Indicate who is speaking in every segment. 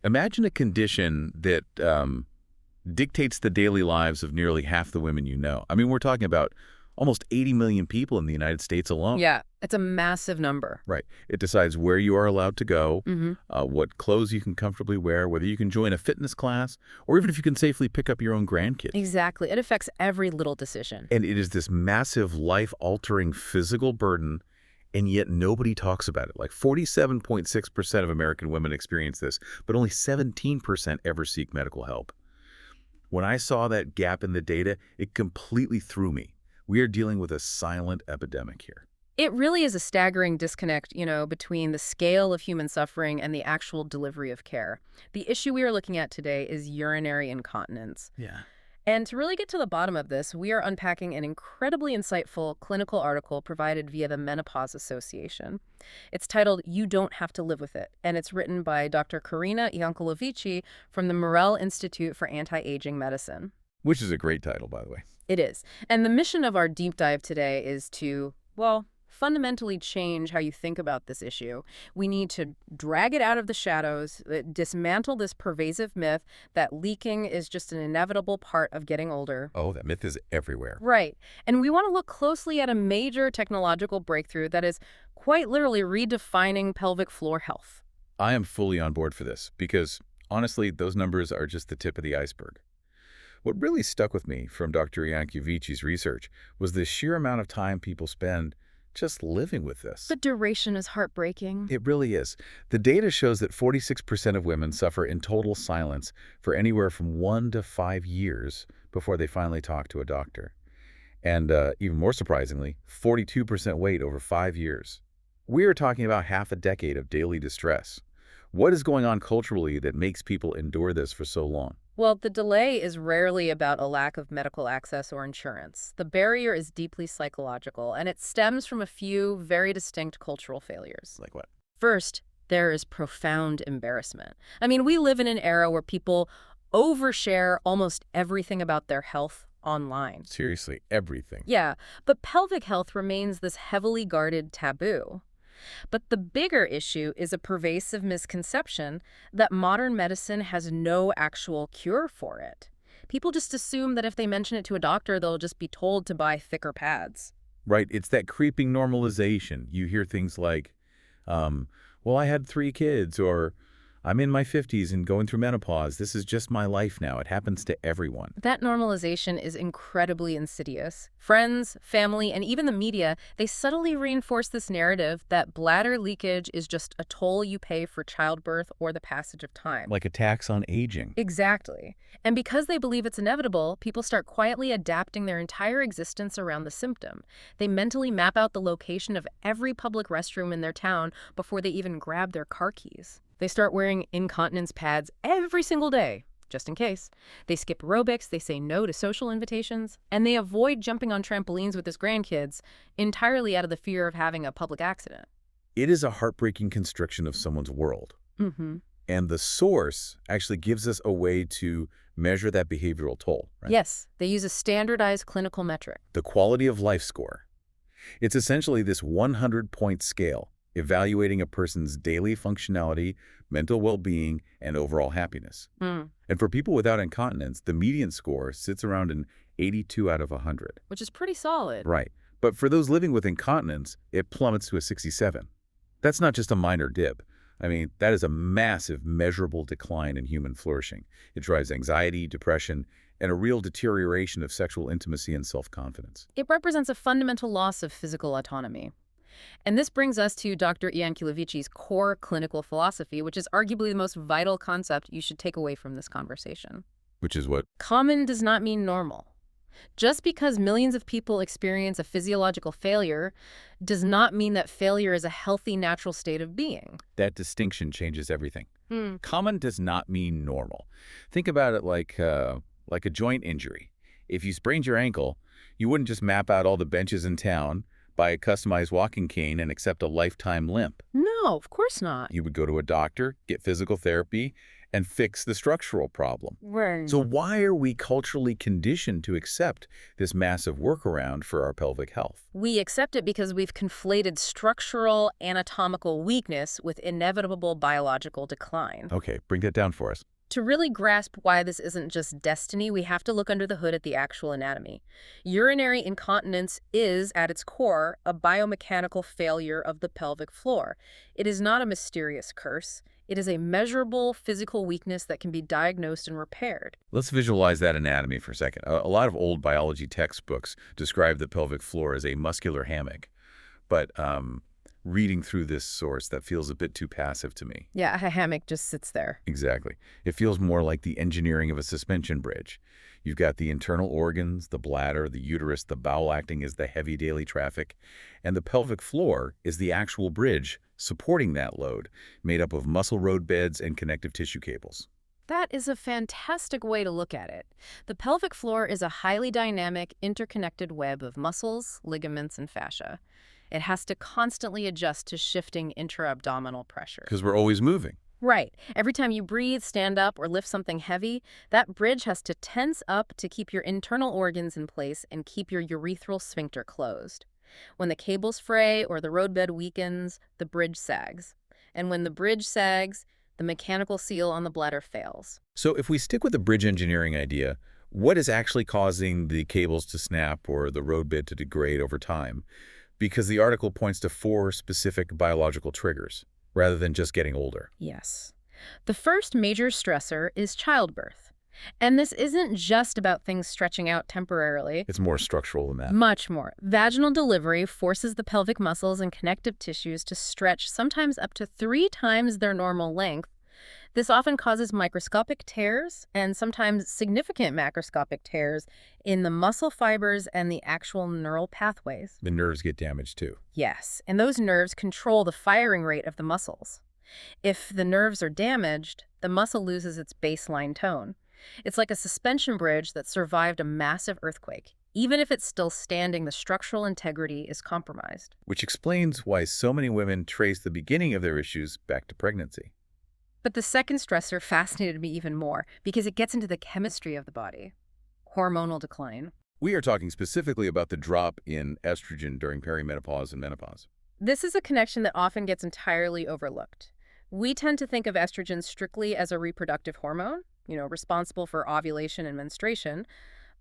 Speaker 1: Imagine a condition that dictates the daily lives of nearly half the women you know. I mean, we're talking about almost 80 million people in the United States alone.
Speaker 2: Yeah, it's a massive number.
Speaker 1: Right. It decides where you are allowed to go,
Speaker 2: Mm-hmm.
Speaker 1: what clothes you can comfortably wear, whether you can join a fitness class, or even if you can safely pick up your own grandkids.
Speaker 2: Exactly. It affects every little decision.
Speaker 1: And it is this massive life-altering physical burden, and yet nobody talks about it. Like 47.6% of American women experience this, but only 17% ever seek medical help. When I saw that gap in the data, it completely threw me. We are dealing with a silent epidemic here.
Speaker 2: It really is a staggering disconnect, between the scale of human suffering and the actual delivery of care. The issue we are looking at today is urinary incontinence.
Speaker 1: Yeah.
Speaker 2: And to really get to the bottom of this, we are unpacking an incredibly insightful clinical article provided via the Menopause Association. It's titled, "You Don't Have to Live with It," and it's written by Dr. Corina Ianculovici from the Mirelle Institute for Anti-Aging Medicine.
Speaker 1: Which is a great title, by the way.
Speaker 2: It is. And the mission of our deep dive today is to, fundamentally change how you think about this issue. We need to drag it out of the shadows, dismantle this pervasive myth that leaking is just an inevitable part of getting older.
Speaker 1: Oh, that myth is everywhere.
Speaker 2: Right. And we want to look closely at a major technological breakthrough that is quite literally redefining pelvic floor health.
Speaker 1: I am fully on board for this because, honestly, those numbers are just the tip of the iceberg. What really stuck with me from Dr. Ianculovici's research was the sheer amount of time people spend just living with this.
Speaker 2: The duration is heartbreaking.
Speaker 1: It really is. The data shows that 46% of women suffer in total silence for anywhere from 1 to 5 years before they finally talk to a doctor. And even more surprisingly, 42% wait over 5 years. We are talking about half a decade of daily distress. What is going on culturally that makes people endure this for so long?
Speaker 2: Well, the delay is rarely about a lack of medical access or insurance. The barrier is deeply psychological, and it stems from a few very distinct cultural failures.
Speaker 1: Like what?
Speaker 2: First, there is profound embarrassment. I mean, we live in an era where people overshare almost everything about their health online.
Speaker 1: Seriously, everything.
Speaker 2: Yeah, but pelvic health remains this heavily guarded taboo. But the bigger issue is a pervasive misconception that modern medicine has no actual cure for it. People just assume that if they mention it to a doctor, they'll just be told to buy thicker pads.
Speaker 1: Right, it's that creeping normalization. You hear things like, well, I had 3 kids, or I'm in my 50s and going through menopause. This is just my life now. It happens to everyone.
Speaker 2: That normalization is incredibly insidious. Friends, family, and even the media, they subtly reinforce this narrative that bladder leakage is just a toll you pay for childbirth or the passage of time.
Speaker 1: Like a tax on aging.
Speaker 2: Exactly. And because they believe it's inevitable, people start quietly adapting their entire existence around the symptom. They mentally map out the location of every public restroom in their town before they even grab their car keys. They start wearing incontinence pads every single day, just in case. They skip aerobics, they say no to social invitations, and they avoid jumping on trampolines with his grandkids entirely out of the fear of having a public accident.
Speaker 1: It is a heartbreaking constriction of someone's world.
Speaker 2: Mm-hmm.
Speaker 1: And the source actually gives us a way to measure that behavioral toll, right?
Speaker 2: Yes, they use a standardized clinical metric.
Speaker 1: The quality of life score. It's essentially this 100-point scale evaluating a person's daily functionality, mental well-being, and overall happiness. And for people without incontinence, the median score sits around an 82 out of 100.
Speaker 2: Which is pretty solid.
Speaker 1: Right. But for those living with incontinence, it plummets to a 67. That's not just a minor dip. I mean, that is a massive, measurable decline in human flourishing. It drives anxiety, depression, and a real deterioration of sexual intimacy and self-confidence.
Speaker 2: It represents a fundamental loss of physical autonomy. And this brings us to Dr. Ianculovici's core clinical philosophy, which is arguably the most vital concept you should take away from this conversation.
Speaker 1: Which is what?
Speaker 2: Common does not mean normal. Just because millions of people experience a physiological failure does not mean that failure is a healthy, natural state of being.
Speaker 1: That distinction changes everything. Common does not mean normal. Think about it like a joint injury. If you sprained your ankle, you wouldn't just map out all the benches in town, buy a customized walking cane and accept a lifetime limp.
Speaker 2: No, of course not.
Speaker 1: You would go to a doctor, get physical therapy, and fix the structural problem.
Speaker 2: Right.
Speaker 1: So why are we culturally conditioned to accept this massive workaround for our pelvic health?
Speaker 2: We accept it because we've conflated structural anatomical weakness with inevitable biological decline.
Speaker 1: Okay, bring that down for us.
Speaker 2: To really grasp why this isn't just destiny, we have to look under the hood at the actual anatomy. Urinary incontinence is, at its core, a biomechanical failure of the pelvic floor. It is not a mysterious curse. It is a measurable physical weakness that can be diagnosed and repaired.
Speaker 1: Let's visualize that anatomy for a second. A lot of old biology textbooks describe the pelvic floor as a muscular hammock, but reading through this source, that feels a bit too passive to me.
Speaker 2: Yeah, a hammock just sits there.
Speaker 1: Exactly. It feels more like the engineering of a suspension bridge. You've got the internal organs, the bladder, the uterus, the bowel acting as the heavy daily traffic, and the pelvic floor is the actual bridge supporting that load, made up of muscle road beds and connective tissue cables.
Speaker 2: That is a fantastic way to look at it. The pelvic floor is a highly dynamic, interconnected web of muscles, ligaments, and fascia. It has to constantly adjust to shifting intra-abdominal pressure.
Speaker 1: Because we're always moving.
Speaker 2: Right. Every time you breathe, stand up, or lift something heavy, that bridge has to tense up to keep your internal organs in place and keep your urethral sphincter closed. When the cables fray or the roadbed weakens, the bridge sags. And when the bridge sags, the mechanical seal on the bladder fails.
Speaker 1: So if we stick with the bridge engineering idea, what is actually causing the cables to snap or the roadbed to degrade over time? Because the article points to 4 specific biological triggers, rather than just getting older.
Speaker 2: Yes. The first major stressor is childbirth. And this isn't just about things stretching out temporarily.
Speaker 1: It's more structural than that.
Speaker 2: Much more. Vaginal delivery forces the pelvic muscles and connective tissues to stretch sometimes up to 3 times their normal length. This often causes microscopic tears and sometimes significant macroscopic tears in the muscle fibers and the actual neural pathways.
Speaker 1: The nerves get damaged too.
Speaker 2: Yes, and those nerves control the firing rate of the muscles. If the nerves are damaged, the muscle loses its baseline tone. It's like a suspension bridge that survived a massive earthquake. Even if it's still standing, the structural integrity is compromised.
Speaker 1: Which explains why so many women trace the beginning of their issues back to pregnancy.
Speaker 2: But the second stressor fascinated me even more because it gets into the chemistry of the body. Hormonal decline.
Speaker 1: We are talking specifically about the drop in estrogen during perimenopause and menopause.
Speaker 2: This is a connection that often gets entirely overlooked. We tend to think of estrogen strictly as a reproductive hormone, responsible for ovulation and menstruation,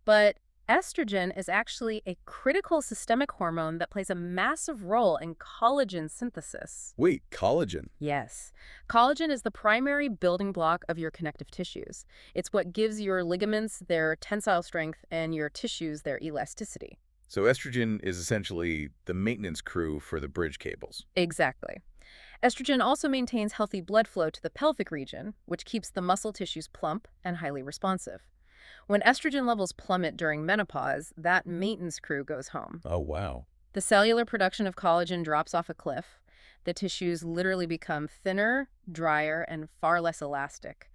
Speaker 2: but estrogen is actually a critical systemic hormone that plays a massive role in collagen synthesis.
Speaker 1: Wait, collagen?
Speaker 2: Yes. Collagen is the primary building block of your connective tissues. It's what gives your ligaments their tensile strength and your tissues their elasticity.
Speaker 1: So estrogen is essentially the maintenance crew for the bridge cables.
Speaker 2: Exactly. Estrogen also maintains healthy blood flow to the pelvic region, which keeps the muscle tissues plump and highly responsive. When estrogen levels plummet during menopause, that maintenance crew goes home.
Speaker 1: Oh, wow.
Speaker 2: The cellular production of collagen drops off a cliff. The tissues literally become thinner, drier, and far less elastic.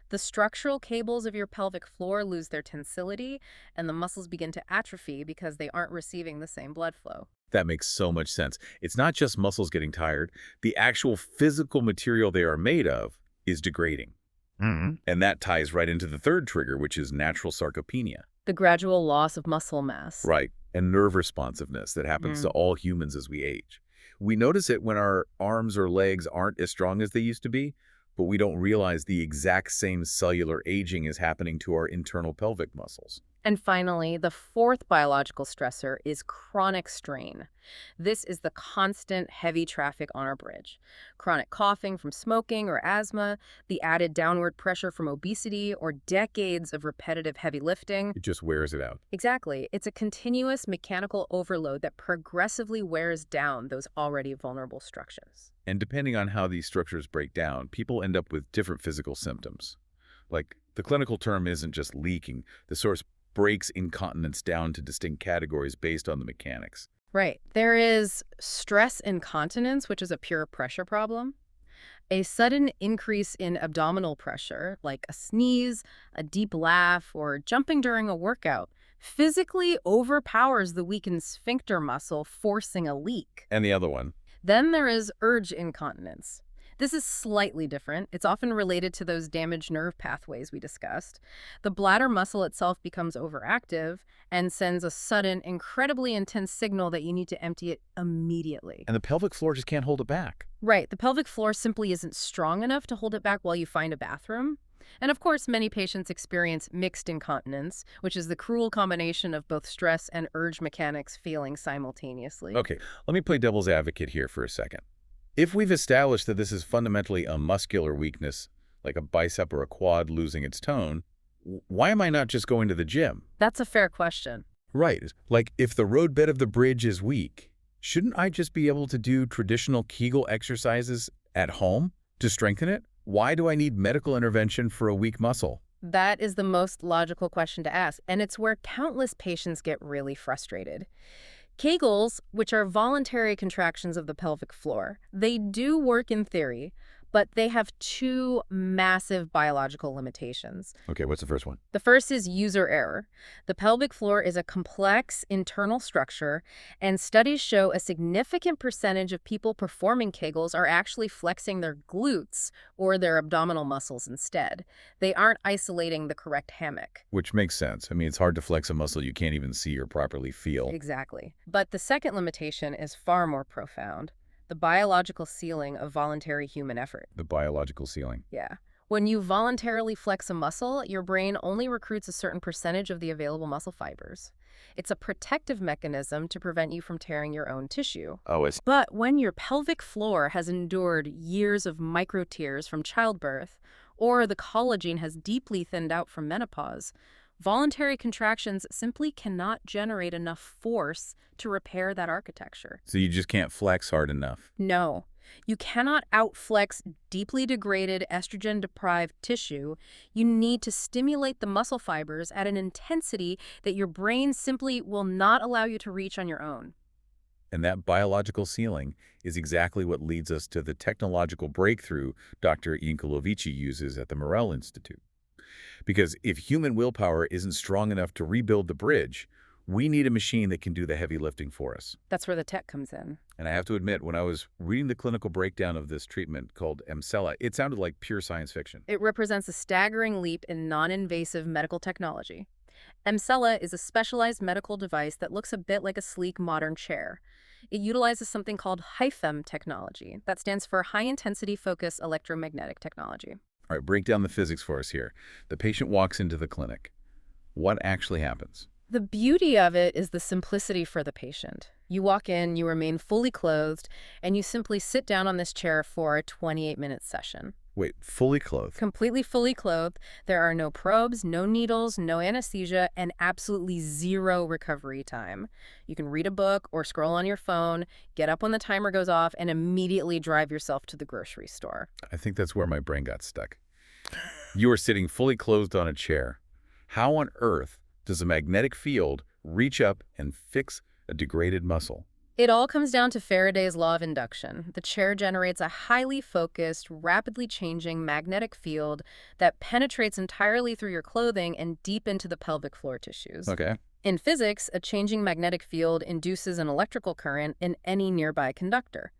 Speaker 2: The structural cables of your pelvic floor lose their tensility, and the muscles begin to atrophy because they aren't receiving the same blood flow.
Speaker 1: That makes so much sense. It's not just muscles getting tired. The actual physical material they are made of is degrading. And that ties right into the third trigger, which is natural sarcopenia.
Speaker 2: The gradual loss of muscle mass.
Speaker 1: Right, and nerve responsiveness that happens to all humans as we age. We notice it when our arms or legs aren't as strong as they used to be, but we don't realize the exact same cellular aging is happening to our internal pelvic muscles.
Speaker 2: And finally, the fourth biological stressor is chronic strain. This is the constant heavy traffic on our bridge. Chronic coughing from smoking or asthma, the added downward pressure from obesity, or decades of repetitive heavy lifting.
Speaker 1: It just wears it out.
Speaker 2: Exactly. It's a continuous mechanical overload that progressively wears down those already vulnerable structures.
Speaker 1: And depending on how these structures break down, people end up with different physical symptoms. Like, the clinical term isn't just leaking. The source breaks incontinence down to distinct categories based on the mechanics.
Speaker 2: Right. There is stress incontinence, which is a pure pressure problem. A sudden increase in abdominal pressure, like a sneeze, a deep laugh, or jumping during a workout, physically overpowers the weakened sphincter muscle, forcing a leak.
Speaker 1: And the other one?
Speaker 2: Then there is urge incontinence. This is slightly different. It's often related to those damaged nerve pathways we discussed. The bladder muscle itself becomes overactive and sends a sudden, incredibly intense signal that you need to empty it immediately.
Speaker 1: And the pelvic floor just can't hold it back.
Speaker 2: Right. The pelvic floor simply isn't strong enough to hold it back while you find a bathroom. And of course, many patients experience mixed incontinence, which is the cruel combination of both stress and urge mechanics failing simultaneously.
Speaker 1: Okay, let me play devil's advocate here for a second. If we've established that this is fundamentally a muscular weakness, like a bicep or a quad losing its tone, why am I not just going to the gym?
Speaker 2: That's a fair question.
Speaker 1: Right. Like, if the roadbed of the bridge is weak, shouldn't I just be able to do traditional Kegel exercises at home to strengthen it? Why do I need medical intervention for a weak muscle?
Speaker 2: That is the most logical question to ask, and it's where countless patients get really frustrated. Kegels, which are voluntary contractions of the pelvic floor, they do work in theory, but they have two massive biological limitations.
Speaker 1: Okay, what's the first one?
Speaker 2: The first is user error. The pelvic floor is a complex internal structure, and studies show a significant percentage of people performing Kegels are actually flexing their glutes or their abdominal muscles instead. They aren't isolating the correct hammock.
Speaker 1: Which makes sense. I mean, it's hard to flex a muscle you can't even see or properly feel.
Speaker 2: Exactly. But the second limitation is far more profound. The biological ceiling of voluntary human effort.
Speaker 1: The biological ceiling.
Speaker 2: Yeah. When you voluntarily flex a muscle, your brain only recruits a certain percentage of the available muscle fibers. It's a protective mechanism to prevent you from tearing your own tissue.
Speaker 1: Oh, I see.
Speaker 2: But when your pelvic floor has endured years of micro tears from childbirth, or the collagen has deeply thinned out from menopause, voluntary contractions simply cannot generate enough force to repair that architecture.
Speaker 1: So you just can't flex hard enough.
Speaker 2: No, you cannot outflex deeply degraded, estrogen-deprived tissue. You need to stimulate the muscle fibers at an intensity that your brain simply will not allow you to reach on your own.
Speaker 1: And that biological ceiling is exactly what leads us to the technological breakthrough Dr. Ianculovici uses at the Mirelle Institute. Because if human willpower isn't strong enough to rebuild the bridge, we need a machine that can do the heavy lifting for us.
Speaker 2: That's where the tech comes in.
Speaker 1: And I have to admit, when I was reading the clinical breakdown of this treatment called Emsella, it sounded like pure science fiction.
Speaker 2: It represents a staggering leap in non-invasive medical technology. Emsella is a specialized medical device that looks a bit like a sleek modern chair. It utilizes something called HIFM technology. That stands for high-intensity focus electromagnetic technology.
Speaker 1: All right, break down the physics for us here. The patient walks into the clinic. What actually happens?
Speaker 2: The beauty of it is the simplicity for the patient. You walk in, you remain fully clothed, and you simply sit down on this chair for a 28-minute session.
Speaker 1: Wait, fully clothed?
Speaker 2: Completely fully clothed. There are no probes, no needles, no anesthesia, and absolutely zero recovery time. You can read a book or scroll on your phone, get up when the timer goes off, and immediately drive yourself to the grocery store.
Speaker 1: I think that's where my brain got stuck. You are sitting fully clothed on a chair. How on earth does a magnetic field reach up and fix a degraded muscle?
Speaker 2: It all comes down to Faraday's law of induction. The chair generates a highly focused, rapidly changing magnetic field that penetrates entirely through your clothing and deep into the pelvic floor tissues.
Speaker 1: Okay.
Speaker 2: In physics, a changing magnetic field induces an electrical current in any nearby conductor.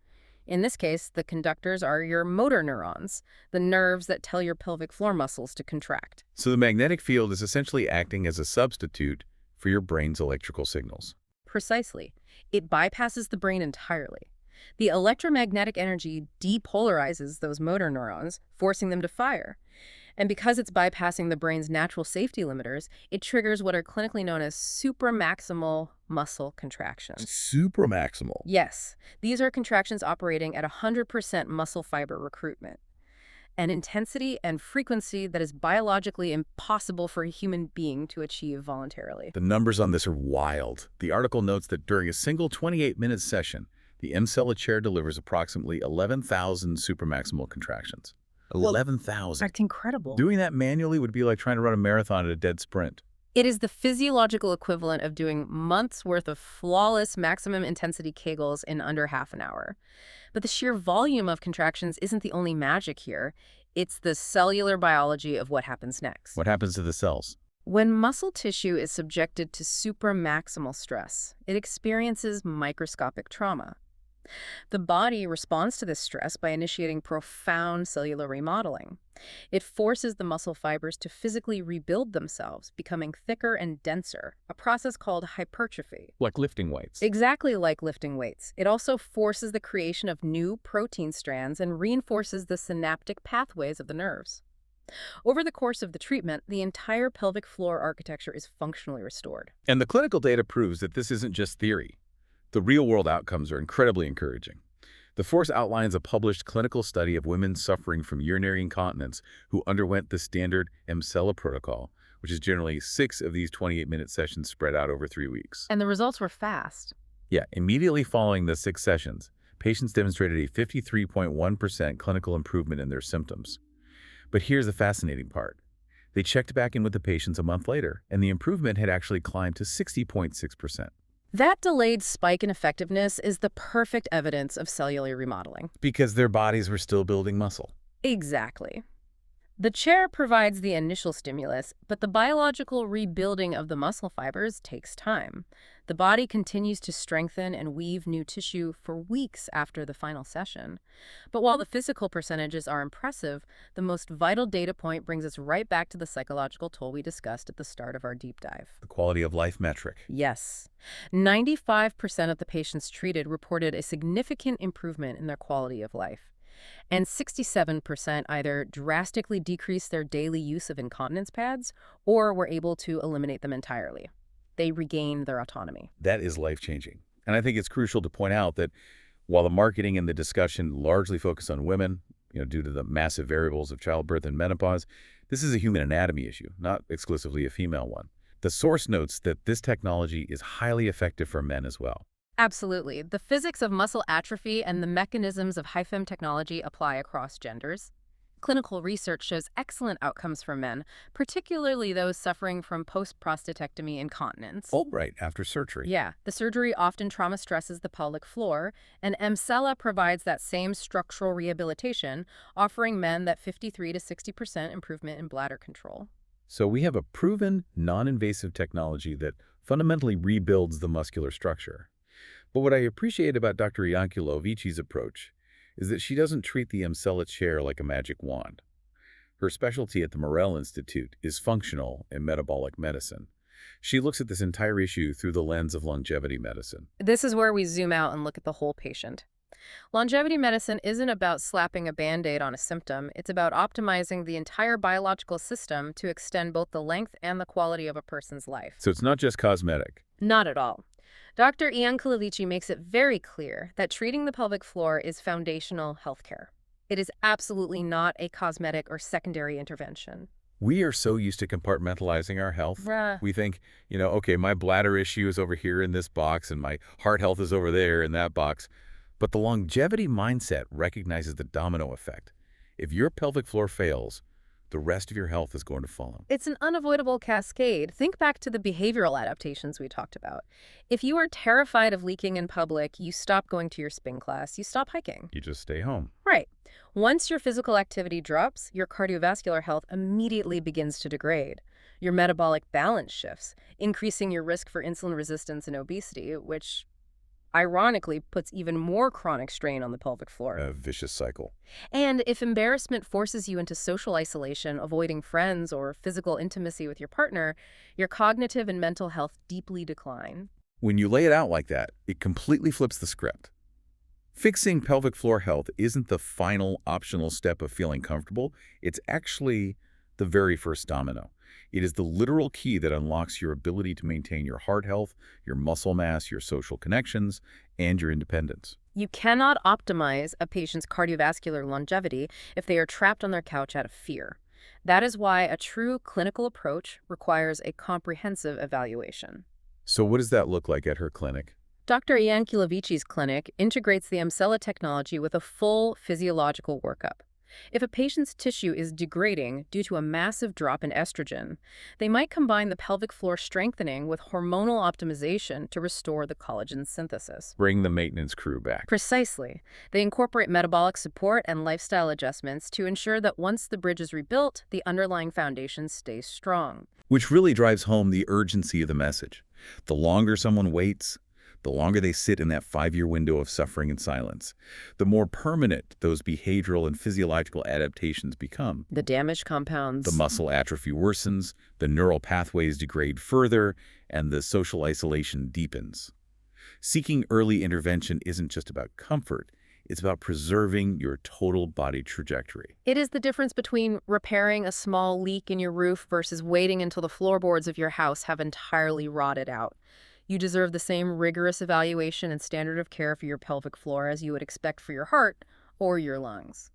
Speaker 2: In this case, the conductors are your motor neurons, the nerves that tell your pelvic floor muscles to contract.
Speaker 1: So the magnetic field is essentially acting as a substitute for your brain's electrical signals.
Speaker 2: Precisely. It bypasses the brain entirely. The electromagnetic energy depolarizes those motor neurons, forcing them to fire. And because it's bypassing the brain's natural safety limiters, it triggers what are clinically known as supramaximal muscle contractions.
Speaker 1: Supramaximal?
Speaker 2: Yes. These are contractions operating at 100% muscle fiber recruitment, an intensity and frequency that is biologically impossible for a human being to achieve voluntarily.
Speaker 1: The numbers on this are wild. The article notes that during a single 28-minute session, the Emsella chair delivers approximately 11,000 supramaximal contractions. 11,000.
Speaker 2: That's incredible.
Speaker 1: Doing that manually would be like trying to run a marathon at a dead sprint.
Speaker 2: It is the physiological equivalent of doing months' worth of flawless maximum intensity Kegels in under half an hour. But the sheer volume of contractions isn't the only magic here. It's the cellular biology of what happens next.
Speaker 1: What happens to the cells?
Speaker 2: When muscle tissue is subjected to supramaximal stress, it experiences microscopic trauma. The body responds to this stress by initiating profound cellular remodeling. It forces the muscle fibers to physically rebuild themselves, becoming thicker and denser, a process called hypertrophy.
Speaker 1: Like lifting weights.
Speaker 2: Exactly like lifting weights. It also forces the creation of new protein strands and reinforces the synaptic pathways of the nerves. Over the course of the treatment, the entire pelvic floor architecture is functionally restored.
Speaker 1: And the clinical data proves that this isn't just theory. The real-world outcomes are incredibly encouraging. The Force outlines a published clinical study of women suffering from urinary incontinence who underwent the standard EMSELA protocol, which is generally 6 of these 28-minute sessions spread out over 3 weeks.
Speaker 2: And the results were fast.
Speaker 1: Yeah, immediately following the 6 sessions, patients demonstrated a 53.1% clinical improvement in their symptoms. But here's the fascinating part. They checked back in with the patients a month later, and the improvement had actually climbed to 60.6%.
Speaker 2: That delayed spike in effectiveness is the perfect evidence of cellular remodeling.
Speaker 1: Because their bodies were still building muscle.
Speaker 2: Exactly. The chair provides the initial stimulus, but the biological rebuilding of the muscle fibers takes time. The body continues to strengthen and weave new tissue for weeks after the final session. But while the physical percentages are impressive, the most vital data point brings us right back to the psychological toll we discussed at the start of our deep dive.
Speaker 1: The quality of life metric.
Speaker 2: Yes. 95% of the patients treated reported a significant improvement in their quality of life. And 67% either drastically decreased their daily use of incontinence pads or were able to eliminate them entirely. They regained their autonomy.
Speaker 1: That is life-changing. And I think it's crucial to point out that while the marketing and the discussion largely focus on women, due to the massive variables of childbirth and menopause, this is a human anatomy issue, not exclusively a female one. The source notes that this technology is highly effective for men as well.
Speaker 2: Absolutely. The physics of muscle atrophy and the mechanisms of HIFM technology apply across genders. Clinical research shows excellent outcomes for men, particularly those suffering from post-prostatectomy incontinence.
Speaker 1: Oh, right, after surgery.
Speaker 2: Yeah, the surgery often trauma stresses the pelvic floor, and EMSELA provides that same structural rehabilitation, offering men that 53 to 60% improvement in bladder control.
Speaker 1: So we have a proven, non-invasive technology that fundamentally rebuilds the muscular structure. But what I appreciate about Dr. Ianculovici's approach is that she doesn't treat the EMSELA chair like a magic wand. Her specialty at the Mirelle Institute is functional and metabolic medicine. She looks at this entire issue through the lens of longevity medicine.
Speaker 2: This is where we zoom out and look at the whole patient. Longevity medicine isn't about slapping a Band-Aid on a symptom. It's about optimizing the entire biological system to extend both the length and the quality of a person's life.
Speaker 1: So it's not just cosmetic.
Speaker 2: Not at all. Dr. Ianculovici makes it very clear that treating the pelvic floor is foundational healthcare. It is absolutely not a cosmetic or secondary intervention.
Speaker 1: We are so used to compartmentalizing our health. We think, okay, my bladder issue is over here in this box and my heart health is over there in that box. But the longevity mindset recognizes the domino effect. If your pelvic floor fails, the rest of your health is going to follow.
Speaker 2: It's an unavoidable cascade. Think back to the behavioral adaptations we talked about. If you are terrified of leaking in public, you stop going to your spin class, you stop hiking.
Speaker 1: You just stay home.
Speaker 2: Right. Once your physical activity drops, your cardiovascular health immediately begins to degrade. Your metabolic balance shifts, increasing your risk for insulin resistance and obesity, which ironically puts even more chronic strain on the pelvic floor.
Speaker 1: A vicious cycle.
Speaker 2: And if embarrassment forces you into social isolation, avoiding friends, or physical intimacy with your partner, your cognitive and mental health deeply decline.
Speaker 1: When you lay it out like that, it completely flips the script. Fixing pelvic floor health isn't the final optional step of feeling comfortable. It's actually the very first domino. It is the literal key that unlocks your ability to maintain your heart health, your muscle mass, your social connections, and your independence.
Speaker 2: You cannot optimize a patient's cardiovascular longevity if they are trapped on their couch out of fear. That is why a true clinical approach requires a comprehensive evaluation.
Speaker 1: So what does that look like at her clinic?
Speaker 2: Dr. Ianculovici's clinic integrates the EMSELA technology with a full physiological workup. If a patient's tissue is degrading due to a massive drop in estrogen, they might combine the pelvic floor strengthening with hormonal optimization to restore the collagen synthesis.
Speaker 1: Bring the maintenance crew back.
Speaker 2: Precisely. They incorporate metabolic support and lifestyle adjustments to ensure that once the bridge is rebuilt, the underlying foundation stays strong.
Speaker 1: which really drives home the urgency of the message. The longer someone waits, the longer they sit in that 5-year window of suffering and silence, the more permanent those behavioral and physiological adaptations become.
Speaker 2: The damaged
Speaker 1: The
Speaker 2: compounds.
Speaker 1: muscle atrophy worsens, the neural pathways degrade further, and the social isolation deepens. Seeking early intervention isn't just about comfort, it's about preserving your total body trajectory.
Speaker 2: It is the difference between repairing a small leak in your roof versus waiting until the floorboards of your house have entirely rotted out. You deserve the same rigorous evaluation and standard of care for your pelvic floor as you would expect for your heart or your lungs.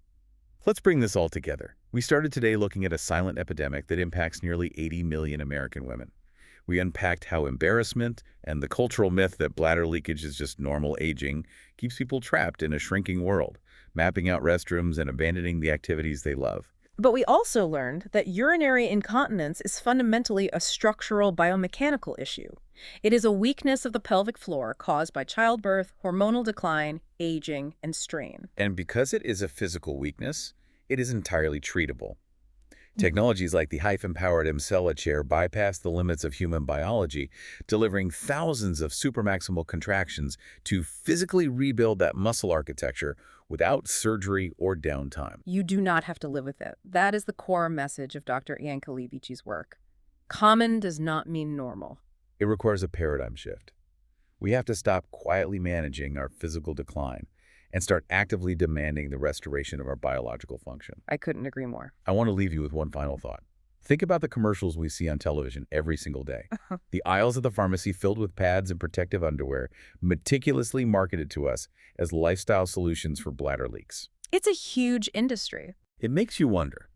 Speaker 1: Let's bring this all together. We started today looking at a silent epidemic that impacts nearly 80 million American women. We unpacked how embarrassment and the cultural myth that bladder leakage is just normal aging keeps people trapped in a shrinking world, mapping out restrooms and abandoning the activities they love.
Speaker 2: But we also learned that urinary incontinence is fundamentally a structural biomechanical issue. It is a weakness of the pelvic floor caused by childbirth, hormonal decline, aging, and strain.
Speaker 1: And because it is a physical weakness, it is entirely treatable. Technologies like the HIFU-empowered Emcella chair bypass the limits of human biology, delivering thousands of supramaximal contractions to physically rebuild that muscle architecture without surgery or downtime.
Speaker 2: You do not have to live with it. That is the core message of Dr. Ianculovici's work. Common does not mean normal.
Speaker 1: It requires a paradigm shift. We have to stop quietly managing our physical decline and start actively demanding the restoration of our biological function.
Speaker 2: I couldn't agree more.
Speaker 1: I want to leave you with one final thought. Think about the commercials we see on television every single day. The aisles of the pharmacy filled with pads and protective underwear, meticulously marketed to us as lifestyle solutions for bladder leaks.
Speaker 2: It's a huge industry.
Speaker 1: It makes you wonder,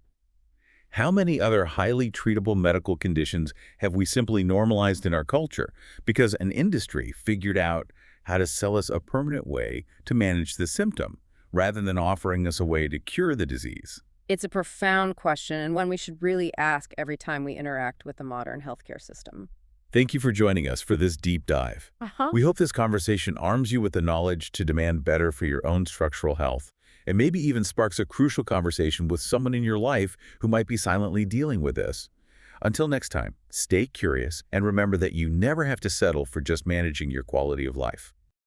Speaker 1: how many other highly treatable medical conditions have we simply normalized in our culture because an industry figured out how to sell us a permanent way to manage the symptom, rather than offering us a way to cure the disease?
Speaker 2: It's a profound question and one we should really ask every time we interact with the modern healthcare system.
Speaker 1: Thank you for joining us for this deep dive. We hope this conversation arms you with the knowledge to demand better for your own structural health, and maybe even sparks a crucial conversation with someone in your life who might be silently dealing with this. Until next time, stay curious and remember that you never have to settle for just managing your quality of life.